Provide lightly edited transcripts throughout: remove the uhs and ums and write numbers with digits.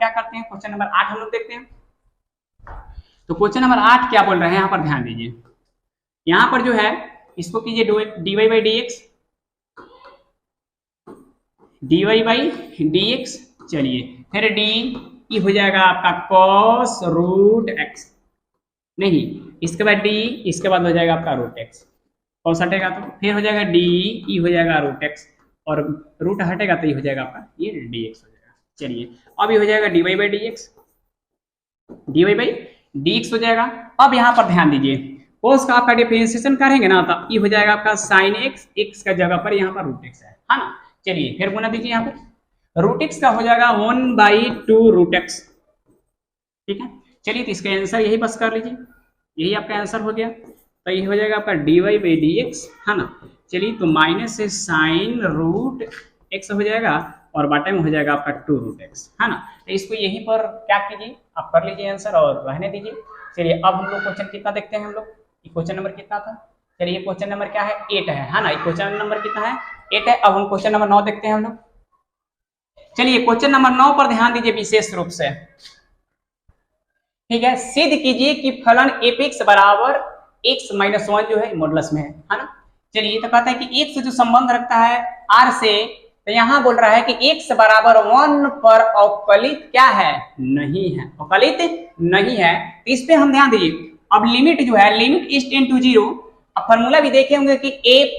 क्या करते हैं, क्वेश्चन नंबर 8 हम लोग देखते हैं। तो क्वेश्चन नंबर 8 क्या बोल रहे हैं यहाँ पर ध्यान दीजिए। यहाँ पर जो है इसको कीजिए dy बाई dx, चलिए फिर डी हो जाएगा आपका cos रूट x, नहीं इसके बाद डी, इसके बाद हो जाएगा आपका रूट x, cos हटेगा तो फिर हो जाएगा डी हो जाएगा रूट x, और रूट हटेगा तो ये हो जाएगा आपका ये dx हो जाएगा। चलिए अब ये हो जाएगा dy बाई dx हो जाएगा। अब यहाँ पर ध्यान दीजिए cos का आपका डिफरेंशिएशन करेंगे ना तो ये हो जाएगा आपका sin x, x का जगह पर यहाँ पर रूट x है ना। चलिए फिर गुना दीजिए, यहाँ पर रूट x का हो जाएगा 1/2 रूट x, ठीक है। चलिए तो इसका आंसर यही बस कर लीजिए, यही आपका आंसर हो गया। तो ये हो जाएगा आपका dy बाई dx है ना। चलिए तो माइनस से साइन रूट x हो जाएगा और बाटे में हो जाएगा आपका 2 रूट x है ना। तो इसको यहीं पर क्या कीजिए, आप कर लीजिए आंसर और रहने दीजिए। चलिए अब हम लोग क्वेश्चन कितना देखते हैं हम लोग, क्वेश्चन नंबर कितना था, चलिए क्वेश्चन नंबर क्या है 8 है ना। क्वेश्चन नंबर कितना है 8 है। अब हम क्वेश्चन नंबर 9 देखते हैं हम लोग। चलिए क्वेश्चन नंबर 9 पर ध्यान दीजिए विशेष रूप से, ठीक है। सिद्ध कीजिए कि फलन f(x) बराबर x माइनस 1 जो है मॉडुलस में है ना। चलिए तो कहता है कि x जो संबंध रखता है r से, तो यहाँ बोल रहा है कि x बराबर 1 पर अवकलित क्या है, नहीं है, अवकलित नहीं है। तो इस पे हम ध्यान दीजिए। अब लिमिट जो है लिमिट इज टेंड टू 0, अब फॉर्मूला भी देखे होंगे कि f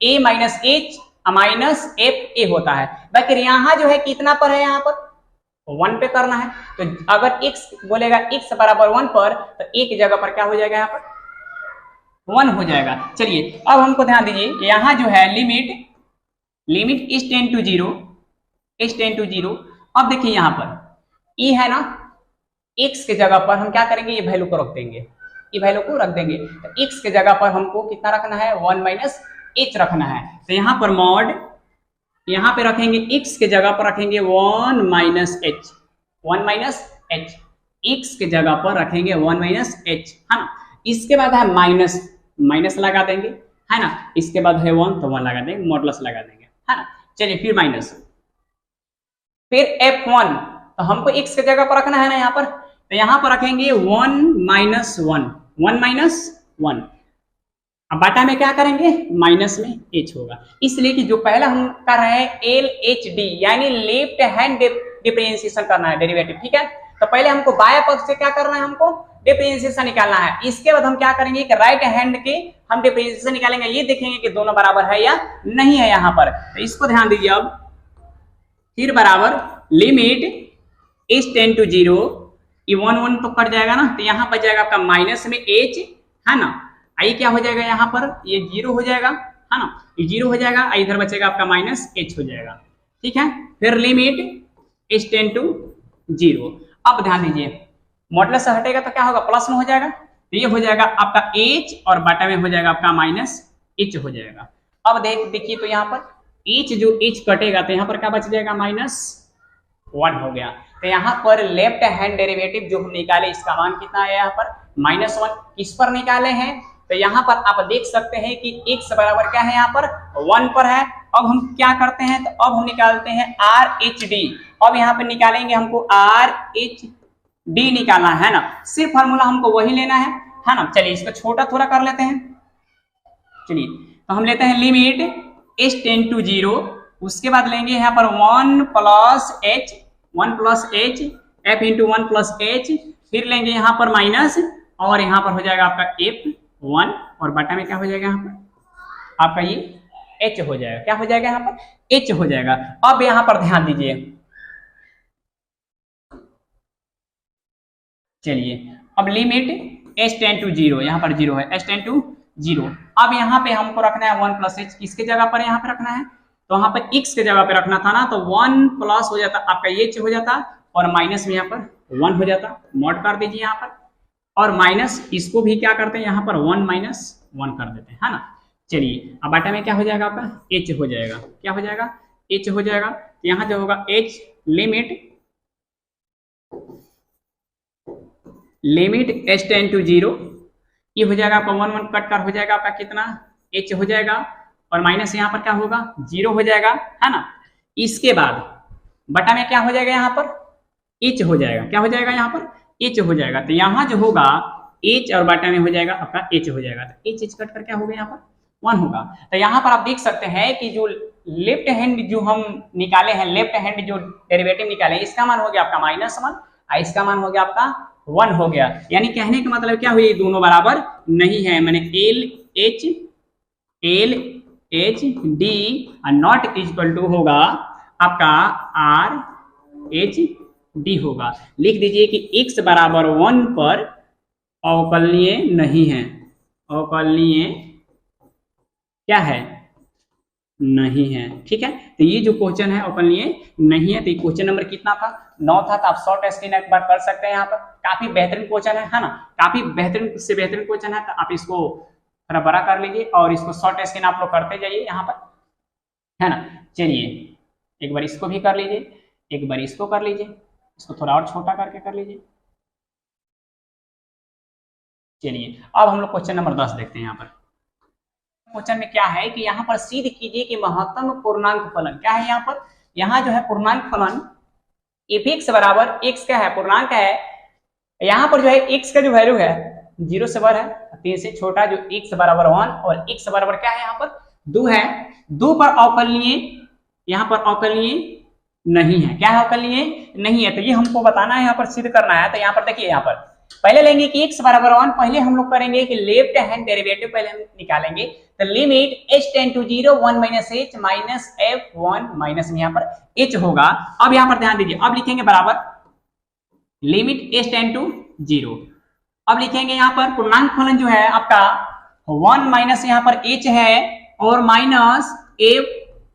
a minus h minus F A होता है। बाकी यहाँ जो है कितना पर है, यहाँ पर 1 पे करना है। तो अगर x बोलेगा x बराबर 1 पर, तो a की जगह पर क्या हो जाएगा, यहाँ पर 1 हो जाएगा। चलिए अब हमको ध्यान दीजिए, यहाँ जो है लिमिट इज टेंड टू 0, अब देखिए यहाँ पर e है ना, x के जगह पर हम क्या करेंगे, ये वैल्यू को रख देंगे, ये वैल्यू को रख देंगे। तो x के जगह पर हमको कितना रखना है, 1 माइनस h रखना है। तो यहाँ पर मॉड यहाँ पे रखेंगे x के जगह पर रखेंगे 1 minus h, 1 minus h, x के जगह पर रखेंगे 1 माइनस h है ना। इसके बाद है माइनस लगा देंगे है ना, इसके बाद है 1 तो 1 लगा देंगे, मॉडुलस लगा देंगे है ना। चलिए फिर माइनस, फिर f1, तो हमको x के जगह पर रखना है ना यहाँ पर, तो यहाँ पर रखेंगे 1 माइनस 1, अब बाटा में क्या करेंगे, माइनस में h होगा, इसलिए कि जो पहला हम कर रहे हैं LHD यानी लेफ्ट हैंड डिफरेंशिएशन करना है, डेरिवेटिव, ठीक है। तो पहले हमको बाएं पक्ष से क्या करना है, हमको डिफरेंशिएशन निकालना है। इसके बाद हम क्या करेंगे कि राइट हैंड के हम डिफरेंशिएशन निकालेंगे, ये देखेंगे कि दोनों बराबर है या नहीं है यहाँ पर। तो इसको ध्यान दीजिए। अब फिर बराबर लिमिट इज टेंड टू 0, ये 1 तो कट जाएगा ना, तो यहाँ बच जाएगा आपका माइनस में h है ना, आई क्या हो जाएगा, यहाँ पर ये 0 हो जाएगा है ना, ये 0 हो जाएगा, इधर बचेगा आपका माइनस h हो जाएगा, ठीक है। फिर लिमिट इज टेंड टू 0। अब ध्यान दीजिए, मॉडुलस से हटेगा तो क्या होगा, प्लस में हो जाएगा, तो ये हो जाएगा आपका h और बाटा में हो जाएगा आपका माइनस h हो जाएगा। अब देखिए तो यहाँ पर h जो h कटेगा तो यहाँ पर क्या बच जाएगा, -1 हो गया। तो यहाँ पर लेफ्ट हैंड डेरिवेटिव जो हम निकाले इसका मान कितना है, यहाँ पर -1, किस पर निकाले हैं, तो यहाँ पर आप देख सकते हैं कि x बराबर क्या है, यहाँ पर 1 पर है। अब हम क्या करते हैं, तो अब हम निकालते हैं RH(D), अब यहाँ पे निकालेंगे हमको RH(D) निकालना है ना, सिर्फ फार्मूला हमको वही लेना है ना। चलिए इसको छोटा थोड़ा कर लेते हैं। चलिए तो हम लेते हैं लिमिट इज टेंड टू 0, उसके बाद लेंगे यहाँ पर 1 plus h f into 1 plus h, फिर लेंगे यहाँ पर माइनस, और यहाँ पर हो जाएगा आपका f1 और बटा में क्या हो जाएगा, यहाँ पर आपका ये h हो जाएगा, क्या हो जाएगा, यहाँ पर h हो जाएगा। अब यहाँ पर ध्यान दीजिए, चलिए अब लिमिट h टेंड टू 0, यहाँ पर 0 है, h टेंड टू 0। अब यहाँ पे हमको रखना है 1 प्लस h, किसके जगह पर यहाँ पे रखना है, तो यहाँ पर x के जगह पे रखना था ना, तो 1 प्लस हो जाता आपका h हो जाता, और माइनस में यहाँ पर 1 हो जाता, मॉड कर दीजिए यहाँ पर, और माइनस इसको भी क्या करते हैं, यहाँ पर 1 माइनस 1 कर देते हैं है ना। चलिए अब बाटा में क्या हो जाएगा, आपका h हो जाएगा, क्या हो जाएगा, h हो जाएगा। यहाँ जो होगा h limit h tend to 0, ये हो जाएगा आपका 1 कट कर हो जाएगा आपका कितना, h हो जाएगा, और माइनस यहाँ पर क्या होगा, 0 हो जाएगा है ना। इसके बाद बटा में क्या हो जाएगा, यहाँ पर एच हो जाएगा, क्या हो जाएगा यहाँ पर एच हो जाएगा। तो यहाँ जो होगा एच और बाटा में हो जाएगा आपका एच हो जाएगा, तो एच एच कट कर क्या होगा यहाँ पर 1 होगा। तो यहाँ पर आप देख सकते हैं कि जो लेफ्ट हैंड जो हम निकाले हैं, लेफ्ट हैंड जो डेरिवेटिव निकाले इसका मान हो गया आपका -1 और इसका मान हो गया आपका 1 हो गया। यानी कहने का मतलब क्या हुई, दोनों बराबर नहीं है, मैंने L H D not equal to होगा आपका आर एच डी होगा। लिख दीजिए कि x बराबर 1 पर अवकलनीय नहीं है, अवकलनीय क्या है नहीं है, ठीक है। तो ये जो क्वेश्चन है अवकलनीय नहीं है। तो क्वेश्चन नंबर कितना था 9 था। तो आप शॉर्ट स्क्रीन एक बार कर सकते हैं, यहाँ पर काफी बेहतरीन क्वेश्चन है ना, काफी बेहतरीन से बेहतरीन क्वेश्चन है। तो आप इसको थोड़ा बड़ा कर लीजिए और इसको शॉर्ट स्क्रीन आप लोग करते जाइए यहाँ पर, है ना। चलिए एक बार इसको भी कर लीजिए, एक बार इसको कर लीजिए, इसको थोड़ा और छोटा करके कर लीजिए। चलिए अब हम लोग क्वेश्चन नंबर 10 देखते हैं। यहाँ पर क्वेश्चन में क्या है कि यहाँ पर सिद्ध कीजिए कि महत्तम पूर्णांक फलन क्या है। यहाँ पर यहाँ जो है पूर्णांक फलन f(x) बराबर x क्या है, पूर्णांक है। यहाँ पर जो है x का जो वैल्यू है 0 से बड़ा है, 3 से छोटा जो x बराबर 1 और x बराबर क्या है यहाँ पर 2 है। 2 पर अवकलनीय, यहाँ पर अवकलनीय नहीं है, क्या है अवकलनीय नहीं है। तो ये हमको बताना है, यहाँ पर सिद्ध करना है। तो यहाँ पर देखिए, यहाँ पर पहले लेंगे कि x बराबर 1, पहले हम लोग करेंगे कि लेफ्ट हैंड डेरिवेटिव पहले हम निकालेंगे। तो limit h tend to 0 1 minus h minus f1 minus में यहाँ पर h होगा। अब यहाँ पर ध्यान दीजिए, अब लिखेंगे बराबर लिमिट h टेंड टू 0। अब लिखेंगे यहाँ पर पूर्णांक फलन जो है आपका 1 माइनस यहाँ पर h है और माइनस f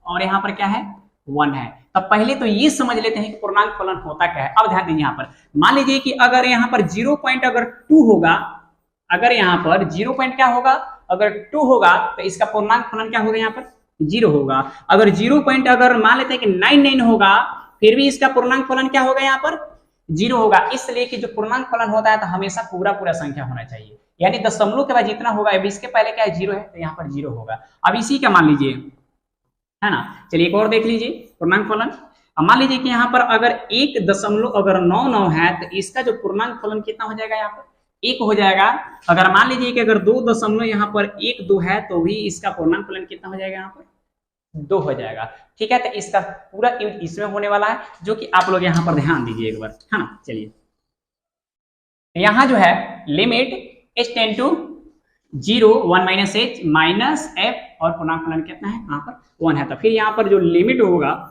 और यहाँ पर क्या है 1 है। तब पहले तो ये समझ लेते हैं कि पूर्णांक फलन होता क्या है। अब ध्यान दीजिए, यहाँ पर मान लीजिए कि अगर यहाँ पर 0.2 होगा, अगर यहाँ पर 0 क्या होगा अगर 2 होगा तो इसका पूर्णांक फलन क्या होगा यहाँ पर 0 होगा। अगर 0 अगर मान लेते हैं कि 99 होगा फिर भी इसका पूर्णांक फलन क्या होगा यहाँ पर 0 होगा। इसलिए कि जो पूर्णांक फलन होता है तो हमेशा पूरा संख्या होना चाहिए, यानी दशमलव के बाद जितना होगा, अब इसके पहले क्या है 0 है तो यहाँ पर 0 होगा। अब इसी का मान लीजिए, है ना। चलिए एक और देख लीजिए पूर्णांक फलन। अब मान लीजिए कि यहाँ पर अगर 1.99 है तो इसका जो पूर्णांक फलन कितना हो जाएगा यहाँ पर 1 हो जाएगा। अगर मान लीजिए कि अगर 2 यहाँ पर 1 है तो भी इसका पूर्णांक फलन कितना हो जाएगा यहाँ पर 2 हो जाएगा, ठीक है। तो इसका पूरा यूज इसमें होने वाला है, जो कि आप लोग यहाँ पर ध्यान दीजिए एक बार, है ना। चलिए यहाँ जो है limit h tend to 0 1 minus h minus f और पूर्णांक फलन कितना है यहाँ पर 1 है। तो फिर यहाँ पर जो लिमिट होगा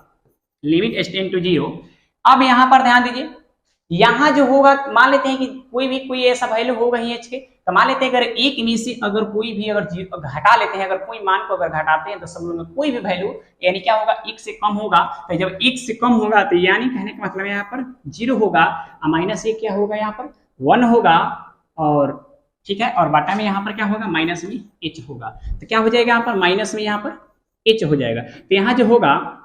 लिमिट h टेंड टू 0। अब यहाँ पर ध्यान दीजिए, यहाँ जो होगा मान लेते हैं कि कोई ऐसा वैल्यू होगा ही h के, तो मान लेते हैं अगर एक में से अगर कोई भी अगर घटा लेते हैं, अगर कोई मान को अगर घटाते हैं दशमलव में कोई भी वैल्यू, यानी क्या होगा 1 से कम होगा। तो जब 1 से कम होगा तो यानी कहने का मतलब यहाँ पर 0 होगा और माइनस 1 क्या होगा यहाँ पर 1 होगा, और ठीक है, और बाटा में यहाँ पर क्या होगा माइनस में h होगा। तो क्या हो जाएगा यहाँ पर माइनस में यहाँ पर h हो जाएगा। तो यहाँ जो होगा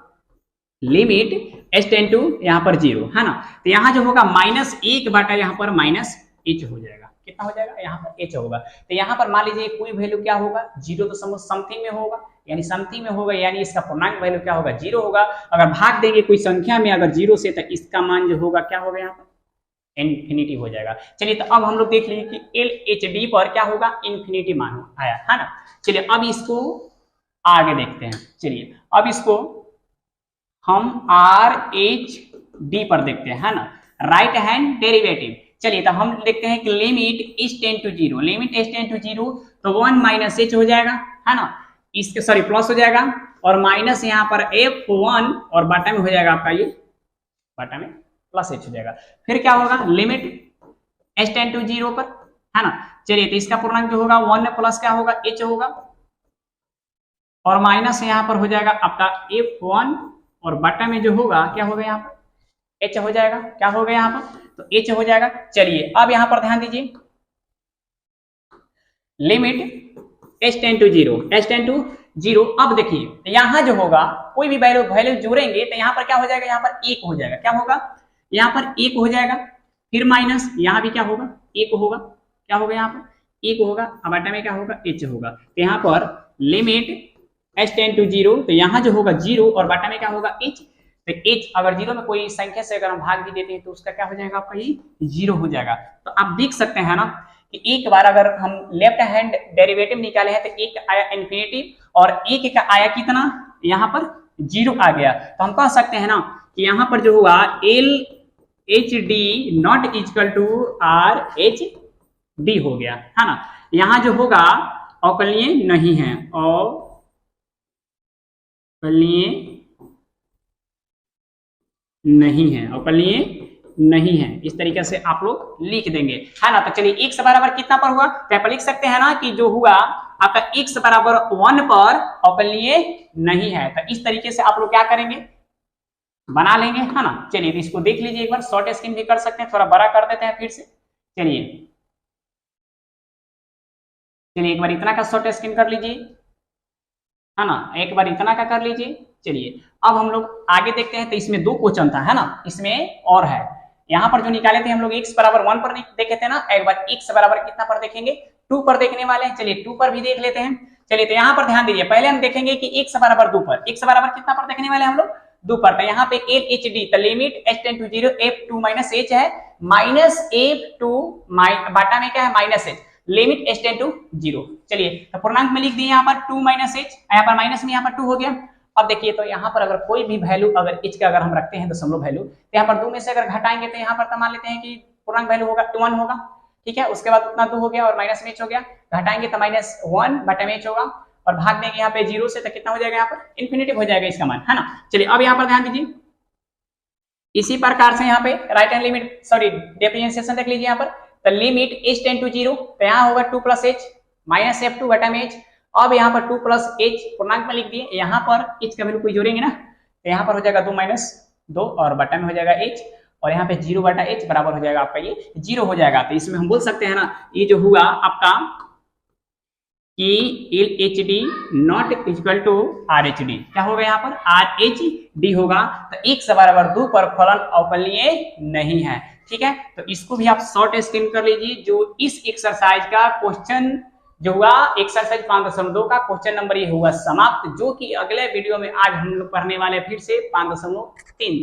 लिमिट h टेंड टू यहाँ पर 0, है ना। तो यहाँ जो होगा -1 बाटा यहाँ पर माइनस h हो जाएगा। कितना हो जाएगा यहाँ पर h होगा। तो यहाँ पर मान लीजिए कोई वैल्यू क्या होगा 0 समथिंग में होगा, यानी समथिंग में होगा, यानी इसका पूर्णांक वैल्यू क्या होगा 0 होगा। अगर भाग देंगे कोई संख्या में अगर 0 से, तो इसका मान जो होगा क्या होगा यहाँ पर इन्फिनिटी हो जाएगा। चलिए तो अब हम लोग देख लीजिए कि LHD पर क्या होगा इन्फिनिटी मान आया, है ना। चलिए अब इसको आगे देखते हैं। चलिए अब इसको हम RH/D पर देखते हैं, है ना, राइट हैंड डेरिवेटिव। चलिए तो हम देखते हैं कि limit h tend to 0, limit h tend to 0 तो 1 माइनस h हो जाएगा, है ना, इसके सॉरी प्लस हो जाएगा, और माइनस यहाँ पर f1 और बाटा में हो जाएगा आपका ये बाटा में प्लस h हो जाएगा। फिर क्या होगा लिमिट h टेंड टू 0 पर, है ना। चलिए तो इसका पूर्णांक जो होगा 1 प्लस क्या होगा h होगा, और माइनस यहाँ पर हो जाएगा आपका f1 और बटा में जो होगा क्या होगा यहाँ पर h हो जाएगा। क्या होगा यहाँ पर तो h हो जाएगा। चलिए अब यहाँ पर ध्यान दीजिए limit h tend to 0, h tend to 0। अब देखिए यहाँ जो होगा कोई भी वैल्यू जोड़ेंगे तो यहाँ पर क्या हो जाएगा, यहाँ पर 1 हो जाएगा। क्या होगा यहाँ पर 1 हो जाएगा, फिर माइनस यहाँ भी क्या होगा 1 होगा, क्या होगा यहाँ पर 1 होगा, अब बटा में क्या होगा h होगा। तो यहाँ पर लिमिट h टेंड टू 0 तो यहाँ जो होगा 0 और बटा में क्या होगा h। तो एच अगर जीरो में कोई संख्या से अगर हम भाग भी देते हैं तो उसका क्या हो जाएगा आपका, ये जीरो हो जाएगा। तो आप देख सकते हैं ना कि एक बार अगर हम लेफ्ट हैंड डेरिवेटिव निकाले हैं तो एक आया इन्फिनिटिव और एक का आया कितना, यहाँ पर जीरो आ गया। तो हम कह सकते हैं ना कि यहाँ पर जो हुआ L H D not equal to R H D हो गया, है ना। यहाँ जो होगा अवकलनीय नहीं है, अवकलनीय नहीं है, अवकलनीय नहीं है, इस तरीके से आप लोग लिख देंगे, है ना। तो चलिए x बराबर कितना पर हुआ, तो आप लिख सकते हैं ना कि जो हुआ आपका x बराबर 1 पर अवकलनीय नहीं है। तो इस तरीके से आप लोग क्या करेंगे, बना लेंगे, है ना। चलिए तो इसको देख लीजिए एक बार, शॉर्ट स्क्रीन भी कर सकते हैं, थोड़ा बड़ा कर देते हैं फिर से। चलिए एक बार इतना का शॉर्ट स्क्रीन कर लीजिए, है ना, एक बार इतना का कर लीजिए। चलिए अब हम लोग आगे देखते हैं। तो इसमें दो क्वेश्चन था, है ना, इसमें और है। यहाँ पर जो निकाले थे हम लोग x बराबर 1 पर देखे थे ना, एक बार x बराबर कितना पर देखेंगे, 2 पर देखने वाले हैं। चलिए 2 पर भी देख लेते हैं। चलिए तो यहाँ पर ध्यान दीजिए, पहले हम देखेंगे कि x बराबर 2 पर, x बराबर कितना पर देखने वाले हम लोग, 2 पर। तो यहाँ पे एल एच डी, तो limit h tend to 0 f2 minus h है, माइनस f2 बाटा में क्या है minus h, limit h tend to 0। चलिए तो पूर्णांक में लिख दिए यहाँ पर 2 माइनस h, यहाँ पर माइनस में यहाँ पर 2 हो गया। अब देखिए तो यहाँ पर अगर कोई भी वैल्यू अगर h का अगर हम रखते हैं दशमलव वैल्यू, तो यहाँ पर 2 में से अगर घटाएंगे तो यहाँ पर मान लेते हैं कि पूर्णांक वैल्यू होगा 1 होगा, ठीक है। उसके बाद उतना 2 हो गया और माइनस में h हो गया, घटाएंगे तो माइनस 1 बटा में h होगा और भाग देंगे यहाँ पे 0 से, तो कितना हो जाएगा यहाँ पर इन्फिनिटिव हो जाएगा इसका मान, है ना। चलिए अब यहाँ पर ध्यान दीजिए, इसी प्रकार से यहाँ पे right hand limit sorry differentiation देख लीजिए यहाँ पर, तो लिमिट h टेंड टू 0, तो यहाँ होगा 2 प्लस h माइनस f2 बटा में h। अब यहाँ पर 2 प्लस h पूर्णांक में लिख दिए, यहाँ पर h का वैल्यू कोई जोड़ेंगे ना, तो यहाँ पर हो जाएगा 2 माइनस 2 और बटा में हो जाएगा h, और यहाँ पे 0 बटा h बराबर हो जाएगा आपका ये 0 हो जाएगा। तो इसमें हम बोल सकते हैं ना, ये जो हुआ आपका कि L H D not equal to R H D, क्या होगा यहाँ पर आर एच डी होगा। तो x बराबर 2 पर फलन अवकलनीय नहीं है, ठीक है। तो इसको भी आप शॉर्ट स्क्रीन कर लीजिए। जो इस एक्सरसाइज का क्वेश्चन जो हुआ एक्सरसाइज 5.2 का क्वेश्चन नंबर ये हुआ समाप्त, जो कि अगले वीडियो में आज हम लोग पढ़ने वाले फिर से 5.3।